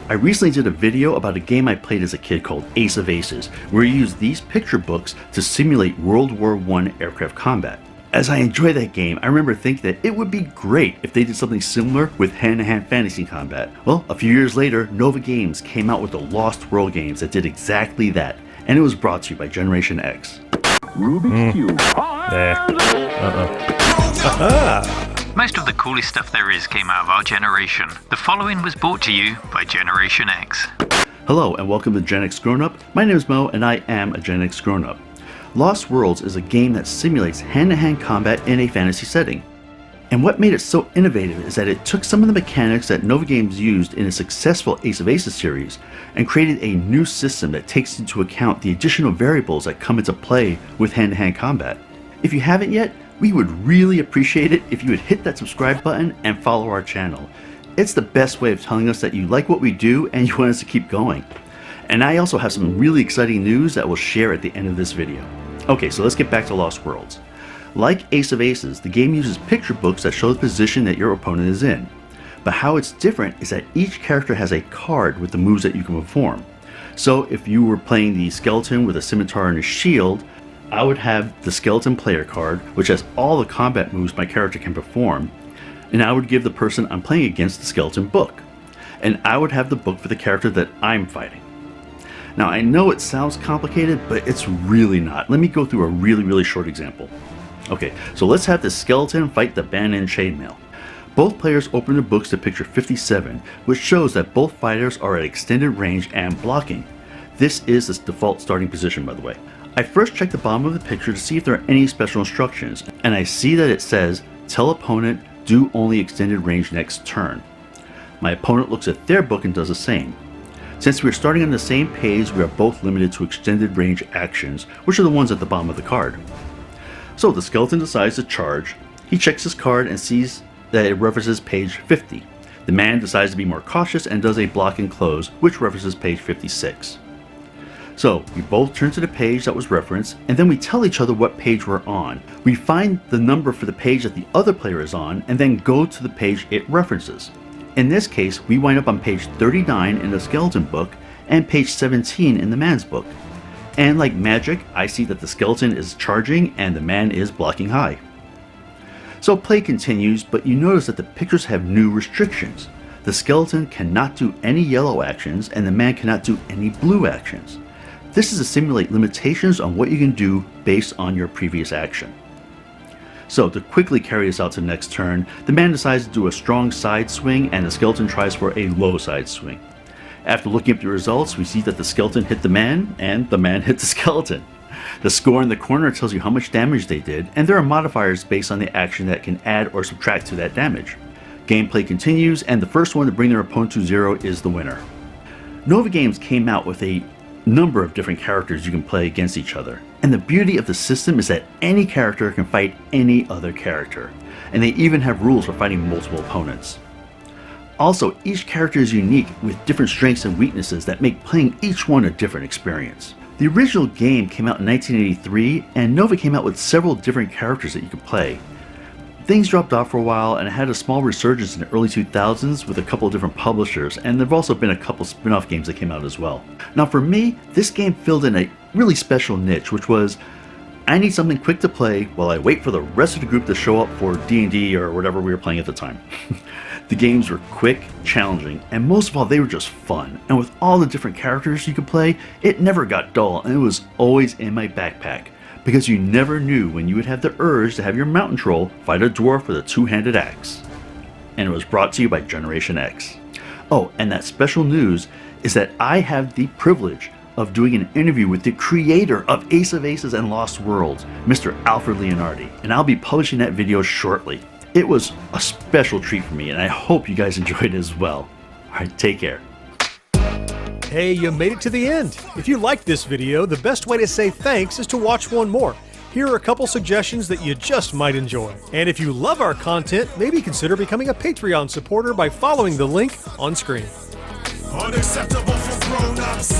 I recently did a video about a game I played as a kid called Ace of Aces, where you use these picture books to simulate World War I aircraft combat. As I enjoyed that game, I remember thinking that it would be great if they did something similar with hand-to-hand fantasy combat. Well, a few years later, Nova Games came out with the Lost World games that did exactly that, and it was brought to you by Generation X. Rubik's Cube. Most of the coolest stuff there is came out of our generation. The following was brought to you by Generation X. Hello and welcome to GenXGrownUp. My name is Mo and I am a GenXGrownUp. Lost Worlds is a game that simulates hand-to-hand combat in a fantasy setting. And what made it so innovative is that it took some of the mechanics that Nova Games used in a successful Ace of Aces series and created a new system that takes into account the additional variables that come into play with hand-to-hand combat. If you haven't yet, we would really appreciate it if you would hit that subscribe button and follow our channel. It's the best way of telling us that you like what we do and you want us to keep going. And I also have some really exciting news that we'll share at the end of this video. Okay, so let's get back to Lost Worlds. Like Ace of Aces, the game uses picture books that show the position that your opponent is in. But how it's different is that each character has a card with the moves that you can perform. So if you were playing the skeleton with a scimitar and a shield, I would have the skeleton player card, which has all the combat moves my character can perform, and I would give the person I'm playing against the skeleton book. And I would have the book for the character that I'm fighting. Now I know it sounds complicated, but it's really not. Let me go through a really short example. Okay, so let's have the skeleton fight the bandit in chainmail. Both players open their books to picture 57, which shows that both fighters are at extended range and blocking. This is the default starting position, by the way. I first check the bottom of the picture to see if there are any special instructions, and I see that it says, tell opponent, do only extended range next turn. My opponent looks at their book and does the same. Since we are starting on the same page, we are both limited to extended range actions, which are the ones at the bottom of the card. So the skeleton decides to charge. He checks his card and sees that it references page 50. The man decides to be more cautious and does a block and close, which references page 56. So we both turn to the page that was referenced, and then we tell each other what page we're on. We find the number for the page that the other player is on, and then go to the page it references. In this case, we wind up on page 39 in the skeleton book, and page 17 in the man's book. And like magic, I see that the skeleton is charging and the man is blocking high. So play continues, but you notice that the pictures have new restrictions. The skeleton cannot do any yellow actions, and the man cannot do any blue actions. This is to simulate limitations on what you can do based on your previous action. So to quickly carry this out to the next turn, the man decides to do a strong side swing and the skeleton tries for a low side swing. After looking up the results, we see that the skeleton hit the man and the man hit the skeleton. The score in the corner tells you how much damage they did, and there are modifiers based on the action that can add or subtract to that damage. Gameplay continues, and the first one to bring their opponent to 0 is the winner. Nova Games came out with a number of different characters you can play against each other, and the beauty of the system is that any character can fight any other character, and they even have rules for fighting multiple opponents. Also, each character is unique with different strengths and weaknesses that make playing each one a different experience. The original game came out in 1983, and Nova came out with several different characters that you could play. Things dropped off for a while and it had a small resurgence in the early 2000s with a couple of different publishers, and there have also been a couple spin-off games that came out as well. Now for me, this game filled in a really special niche, which was I need something quick to play while I wait for the rest of the group to show up for D&D or whatever we were playing at the time. The games were quick, challenging, and most of all they were just fun, and with all the different characters you could play, it never got dull and it was always in my backpack. Because you never knew when you would have the urge to have your mountain troll fight a dwarf with a two-handed axe. And it was brought to you by Generation X. Oh, and that special news is that I have the privilege of doing an interview with the creator of Ace of Aces and Lost Worlds, Mr. Alfred Leonardi, and I'll be publishing that video shortly. It was a special treat for me, and I hope you guys enjoyed it as well. Alright, take care. Hey, you made it to the end. If you liked this video, the best way to say thanks is to watch one more. Here are a couple suggestions that you just might enjoy. And if you love our content, maybe consider becoming a Patreon supporter by following the link on screen. Unacceptable for grown-ups.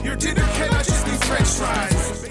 Your dinner cannot just be french fries.